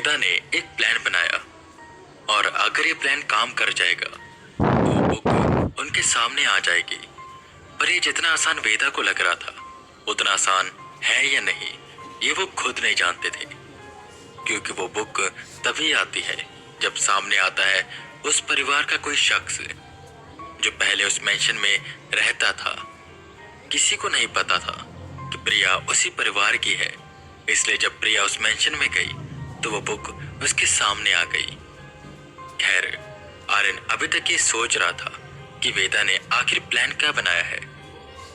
वेदा ने एक प्लान बनाया और अगर ये प्लान काम कर जाएगा तो वो बुक उनके सामने आ जाएगी। पर ये जितना आसान वेदा को लग रहा था उतना आसान है या नहीं ये वो खुद नहीं जानते थे, क्योंकि वो बुक तभी आती है जब सामने आता है उस परिवार का कोई शख्स जो पहले उस मेंशन में रहता था। किसी को नहीं पता था कि प्रिया उसी परिवार की है, इसलिए जब प्रिया उस मेंशन में गई तो वो बुक उसके सामने आ गई। खैर, आर्यन अभी तक ये सोच रहा था कि वेदा ने आखिर प्लान क्या बनाया है।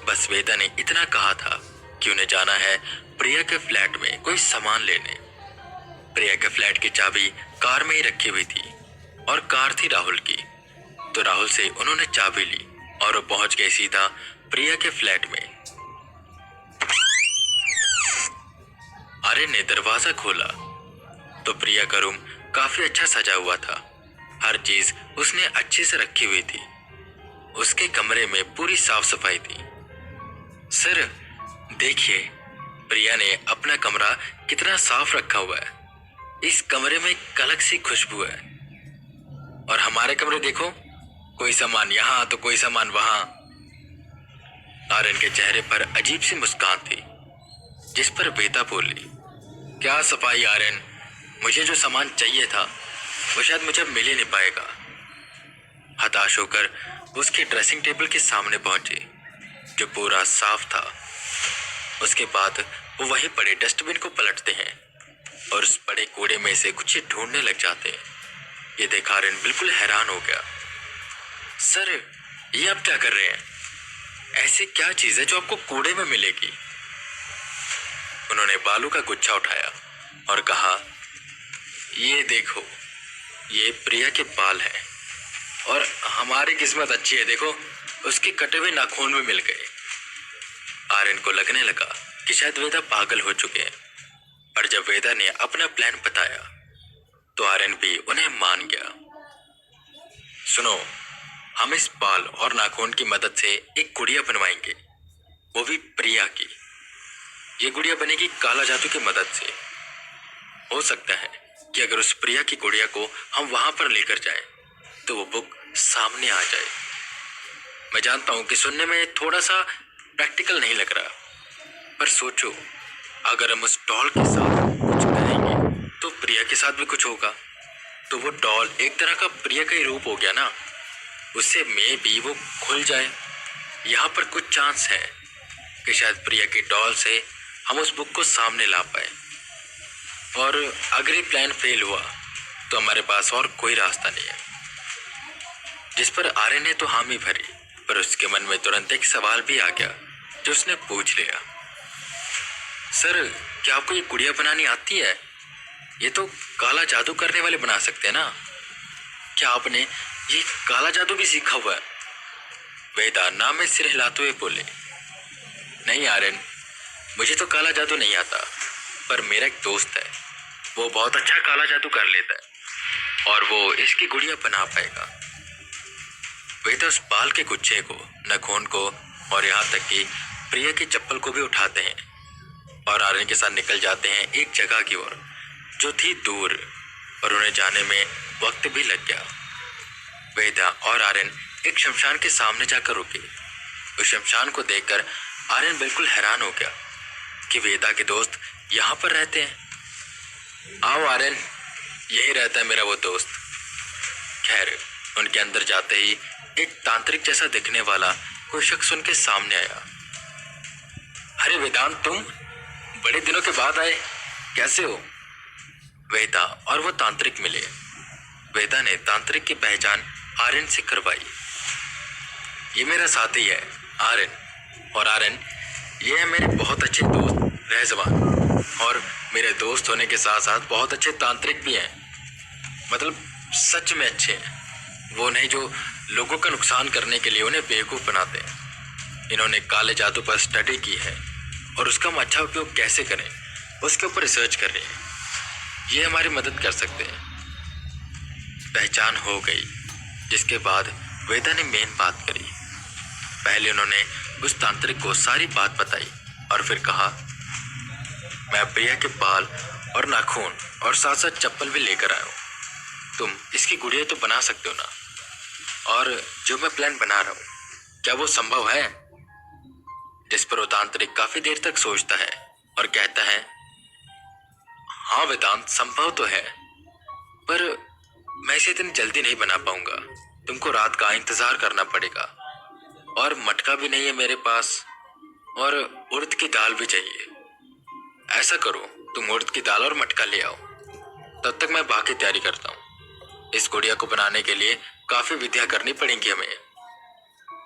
बस वेदा ने इतना कहा था कि उन्हें जाना है प्रिया के फ्लैट में कोई सामान लेने। प्रिया के फ्लैट की चाबी कार में ही रखी हुई थी और कार थी राहुल की, तो राहुल से उन्होंने चाबी ली और वो पहुंच गए सीधा प्रिया के फ्लैट में। आर्यन ने दरवाजा खोला तो प्रिया का रूम काफी अच्छा सजा हुआ था। हर चीज उसने अच्छे से रखी हुई थी। उसके कमरे में पूरी साफ सफाई थी। सर देखिए, प्रिया ने अपना कमरा कितना साफ रखा हुआ है। इस कमरे में एक अलग सी खुशबू है। और हमारे कमरे देखो, कोई सामान यहाँ तो कोई सामान वहां। आर्यन के चेहरे पर अजीब सी मुस्कान थी, जिस पर वेदा बोली, क्या सफाई आर्यन, मुझे जो सामान चाहिए था वो शायद मुझे मिल ही नहीं पाएगा। हताश होकर उसके ड्रेसिंग टेबल के सामने पहुंचे जो पूरा साफ था। उसके बाद वो वहीं पड़े डस्टबिन को पलटते हैं और उस बड़े कूड़े में से कुछ ढूंढने लग जाते हैं। ये देख आर्यन बिल्कुल हैरान हो गया। सर ये आप क्या कर रहे हैं? ऐसी क्या चीज है जो आपको कूड़े में मिलेगी? उन्होंने बालू का गुच्छा उठाया और कहा, ये देखो, ये प्रिया के बाल हैं और हमारी किस्मत अच्छी है, देखो उसके कटे हुए नाखून भी मिल गए। आर्यन को लगने लगा कि शायद वेदा पागल हो चुके हैं, पर जब वेदा ने अपना प्लान बताया तो आर्यन भी उन्हें मान गया। सुनो, हम इस बाल और नाखून की मदद से एक गुड़िया बनवाएंगे, वो भी प्रिया की। ये गुड़िया बनेगी काला जादू की मदद से। हो सकता है कि अगर उस प्रिया की गुड़िया को हम वहां पर लेकर जाएं तो वो बुक सामने आ जाए। मैं जानता हूं कि सुनने में थोड़ा सा प्रैक्टिकल नहीं लग रहा, पर सोचो, अगर हम उस डॉल के साथ कुछ करेंगे तो प्रिया के साथ भी कुछ होगा, तो वो डॉल एक तरह का प्रिया का ही रूप हो गया ना। उससे में भी वो खुल जाए। यहाँ पर कुछ चांस है कि शायद प्रिया की डॉल से हम उस बुक को सामने ला पाए। और अगर ये प्लान फेल हुआ तो हमारे पास और कोई रास्ता नहीं है। जिस पर आर्यन ने तो हामी भरी, पर उसके मन में तुरंत एक सवाल भी आ गया जो उसने पूछ लिया, सर क्या आपको ये गुड़िया बनानी आती है? ये तो काला जादू करने वाले बना सकते हैं ना, क्या आपने ये काला जादू भी सीखा हुआ है? वेदा नाम में सिर हिलाते हुए बोले, नहीं आर्यन, मुझे तो काला जादू नहीं आता, पर मेरा एक दोस्त है, वो बहुत अच्छा काला जादू कर लेता है और वो इसकी गुड़िया बना पाएगा। वेदा उस बाल के गुच्छे को, नाखून को और यहाँ तक कि प्रिया की चप्पल को भी उठाते हैं और आर्यन के साथ निकल जाते हैं एक जगह की ओर जो थी दूर, और उन्हें जाने में वक्त भी लग गया। वेदा और आर्यन एक शमशान के सामने जाकर रुके। उस शमशान को देखकर आर्यन बिल्कुल हैरान हो गया कि वेदा के दोस्त यहाँ पर रहते हैं। आओ आर्यन, यही रहता है मेरा वो दोस्त। खैर, उनके अंदर जाते ही एक तांत्रिक जैसा दिखने वाला कोई शख्स उनके सामने आया। अरे वेदांत, तुम बड़े दिनों के बाद आए, कैसे हो? वेदा और वो तांत्रिक मिले। वेदा ने तांत्रिक की पहचान आर्यन से करवाई। ये मेरा साथी है आर्यन, और आर्यन ये है मेरे बहुत अच्छे दोस्त रहजवान, और मेरे दोस्त होने के साथ साथ बहुत अच्छे तांत्रिक भी हैं। मतलब सच में अच्छे हैं। वो नहीं जो लोगों का नुकसान करने के लिए उन्हें बेवकूफ़ बनाते हैं। इन्होंने काले जादू पर स्टडी की है और उसका हम अच्छा उपयोग कैसे करें उसके ऊपर रिसर्च कर रहे हैं। ये हमारी मदद कर सकते हैं। पहचान हो गई, जिसके बाद वेदा ने मेन बात करी। पहले उन्होंने उस तांत्रिक को सारी बात बताई और फिर कहा, मैं प्रिया के बाल और नाखून और साथ साथ चप्पल भी लेकर आया हूँ। तुम इसकी गुड़िया तो बना सकते हो ना? और जो मैं प्लान बना रहा हूँ, क्या वो संभव है? जिस पर वो तांत्रिक काफी देर तक सोचता है और कहता है, हाँ वेदांत, संभव तो है, पर मैं इसे इतनी जल्दी नहीं बना पाऊंगा। तुमको रात का इंतजार करना पड़ेगा, और मटका भी नहीं है मेरे पास, और उड़द की दाल भी चाहिए। ऐसा करो, तुम उड़द की दाल और मटका ले आओ, तब तक मैं बाकी तैयारी करता हूँ। इस गुड़िया को बनाने के लिए काफी विधियां करनी पड़ेंगी हमें।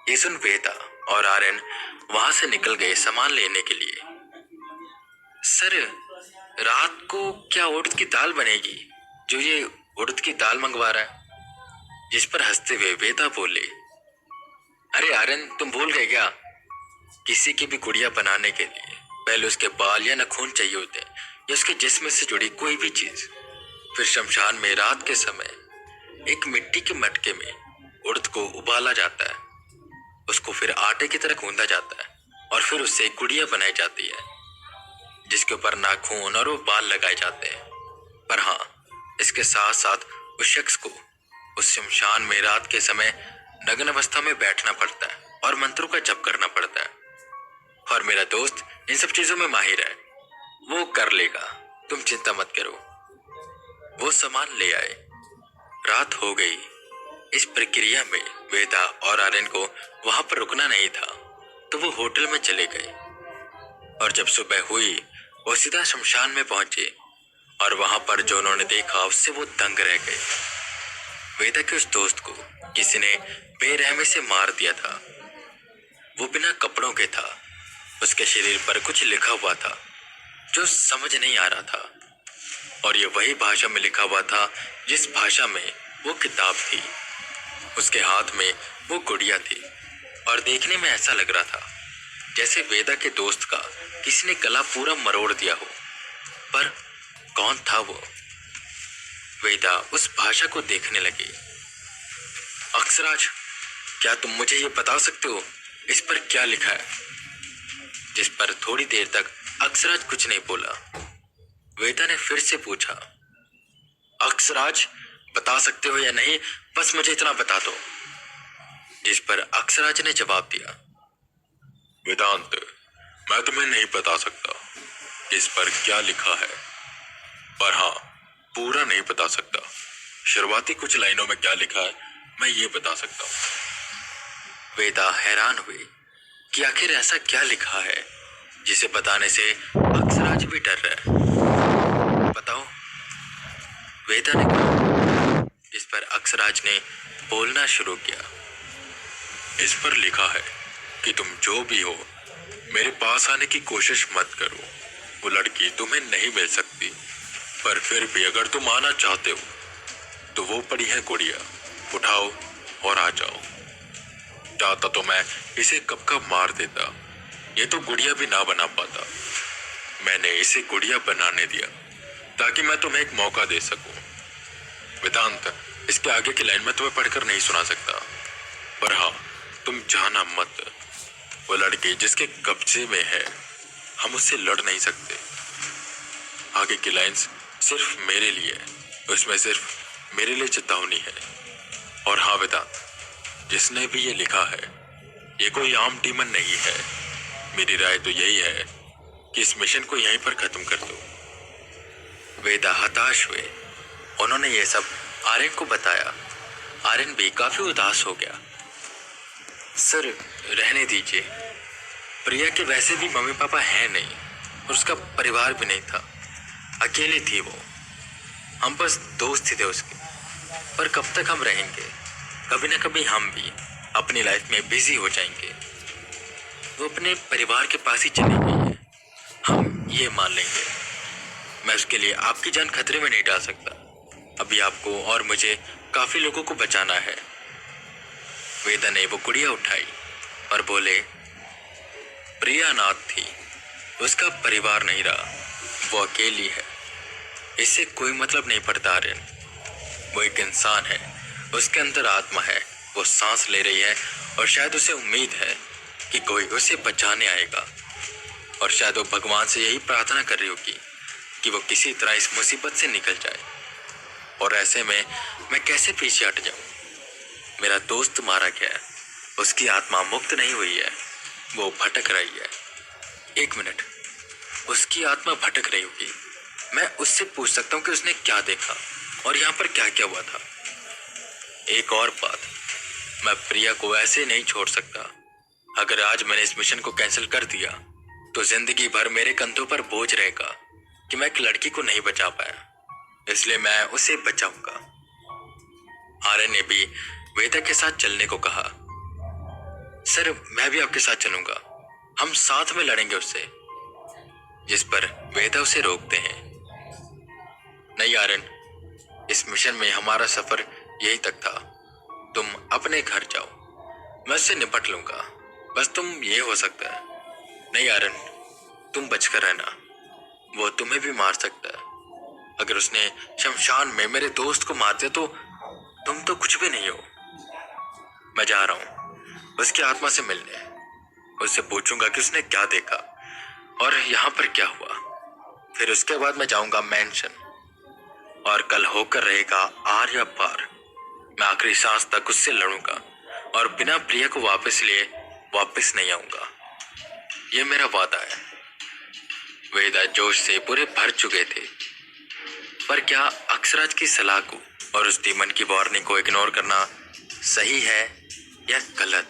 ये सुन वेदा और आर्यन वहां से निकल गए सामान लेने के लिए। सर, रात को क्या उड़द की दाल बनेगी जो ये उड़द की दाल मंगवा रहा है? जिस पर हंसते हुए वेदा बोले, अरे आर्यन, तुम भूल गए क्या? किसी की भी गुड़िया बनाने के लिए पहले उसके बाल या नाखून चाहिए होते हैं, या उसके जिस्म से जुड़ी कोई भी चीज। फिर शमशान में रात के समय एक मिट्टी के मटके में उड़द को उबाला जाता है, उसको फिर आटे की तरह गूंदा जाता है, और फिर उससे एक गुड़िया बनाई जाती है जिसके ऊपर नाखून और वो बाल लगाए जाते हैं। पर हाँ, इसके साथ साथ उस शख्स को उस शमशान में रात के समय नग्न अवस्था में बैठना पड़ता है और मंत्रों का जप करना पड़ता है। और मेरा दोस्त इन सब चीजों में माहिर है, वो कर लेगा, तुम चिंता मत करो। वो सामान ले आए। रात हो गई। इस प्रक्रिया में वेदा और आर्यन को वहां पर रुकना नहीं था, तो वो होटल में चले गए। और जब सुबह हुई, वो सीधा शमशान में पहुंचे, और वहां पर जो उन्होंने देखा उससे वो दंग रह गए। वेदा के उस दोस्त को किसी ने बेरहमी से मार दिया था। वो बिना कपड़ों के था। उसके शरीर पर कुछ लिखा हुआ था जो समझ नहीं आ रहा था, और ये वही भाषा में लिखा हुआ था जिस भाषा में वो किताब थी। उसके हाथ में वो गुड़िया थी, और देखने में ऐसा लग रहा था जैसे वेदा के दोस्त का किसी ने गला पूरा मरोड़ दिया हो। पर कौन था वो? वेदा उस भाषा को देखने लगी। अक्षराज, क्या तुम मुझे ये बता सकते हो इस पर क्या लिखा है? जिस पर थोड़ी देर तक अक्षराज कुछ नहीं बोला। वेदा ने फिर से पूछा, अक्षराज, बता सकते हो या नहीं, बस मुझे इतना बता दो। जिस पर अक्षराज ने जवाब दिया, वेदांत, मैं तुम्हें नहीं बता सकता इस पर क्या लिखा है, पर हाँ, पूरा नहीं बता सकता। शुरुआती कुछ लाइनों में क्या लिखा है मैं ये बता सकता हूँ। वेदा हैरान हुई कि आखिर ऐसा क्या लिखा है जिसे बताने से अक्षराज भी डर रहा है। बताओ, वेदा ने कहा। इस पर अक्षराज ने बोलना शुरू किया। इस पर लिखा है कि तुम जो भी हो, मेरे पास आने की कोशिश मत करो। वो लड़की तुम्हें नहीं मिल सकती, पर फिर भी अगर तुम आना चाहते हो तो वो पड़ी है गुड़िया, उठाओ और आ जाओ। चाहता तो मैं इसे कब कब मार देता, ये तो गुड़िया भी ना बना पाता। मैंने इसे गुड़िया बनाने दिया ताकि मैं तुम्हें एक मौका दे सकूं। वेदांत, इसके आगे की लाइन मैं तुम्हें पढ़कर नहीं सुना सकता, पर हाँ, तुम जाना मत। वो लड़की जिसके कब्जे में है, हम उससे लड़ नहीं सकते। आगे की लाइंस सिर्फ मेरे लिए, उसमें सिर्फ मेरे लिए चेतावनी है। और हाँ वेदांत, जिसने भी ये लिखा है, ये कोई आम डीमन नहीं है। मेरी राय तो यही है कि इस मिशन को यहीं पर खत्म कर दो। वेदा हताश हुए। उन्होंने ये सब आर्यन को बताया। आर्यन भी काफी उदास हो गया। सर, रहने दीजिए। प्रिया के वैसे भी मम्मी पापा हैं नहीं, और उसका परिवार भी नहीं था। अकेली थी वो। हम बस दोस्त ही थे उसके। पर कब तक हम रहेंगे? कभी ना कभी हम भी अपनी लाइफ में बिजी हो जाएंगे। वो अपने परिवार के पास ही चली गई है, हम ये मान लेंगे। मैं उसके लिए आपकी जान खतरे में नहीं डाल सकता। अभी आपको और मुझे काफी लोगों को बचाना है। वेदा ने वो गुड़िया उठाई और बोले, प्रिया अनाथ थी, उसका परिवार नहीं रहा, वो अकेली है। इससे कोई मतलब नहीं पड़ता आर्यन। वो एक इंसान है, उसके अंदर आत्मा है, वो सांस ले रही है, और शायद उसे उम्मीद है कि कोई उसे बचाने आएगा। और शायद वो भगवान से यही प्रार्थना कर रही होगी कि वो किसी तरह इस मुसीबत से निकल जाए। और ऐसे में मैं कैसे पीछे हट जाऊं? मेरा दोस्त मारा गया है, उसकी आत्मा मुक्त नहीं हुई है, वो भटक रही है। एक मिनट, उसकी आत्मा भटक रही होगी। मैं उससे पूछ सकता हूँ कि उसने क्या देखा और यहाँ पर क्या क्या हुआ था। एक और बात, मैं प्रिया को ऐसे नहीं छोड़ सकता। अगर आज मैंने इस मिशन को कैंसिल कर दिया तो जिंदगी भर मेरे कंधों पर बोझ रहेगा कि मैं एक लड़की को नहीं बचा पाया। इसलिए मैं उसे बचाऊंगा। आर्यन ने भी वेदा के साथ चलने को कहा। सर, मैं भी आपके साथ चलूंगा, हम साथ में लड़ेंगे उससे। जिस पर वेदा उसे रोकते हैं। नहीं आर्यन, इस मिशन में हमारा सफर यही तक था, तुम अपने घर जाओ, मैं उससे निपट लूंगा। बस तुम ये हो सकता है। नहीं आर्यन, तुम बचकर रहना, वो तुम्हें भी मार सकता है। अगर उसने शमशान में मेरे दोस्त को मार दिया तो तुम तो कुछ भी नहीं हो। मैं जा रहा हूं उसकी आत्मा से मिलने, उससे पूछूंगा कि उसने क्या देखा और यहाँ पर क्या हुआ। फिर उसके बाद मैं जाऊंगा मैंशन, और कल होकर रहेगा आर या पार। मैं आखिरी सांस तक उससे लड़ूंगा और बिना प्रिया को वापस लिए वापस नहीं आऊंगा। ये मेरा वादा है। वेदा जोश से पूरे भर चुके थे। पर क्या अक्षराज की सलाह को और उस डीमन की वार्निंग को इग्नोर करना सही है या गलत?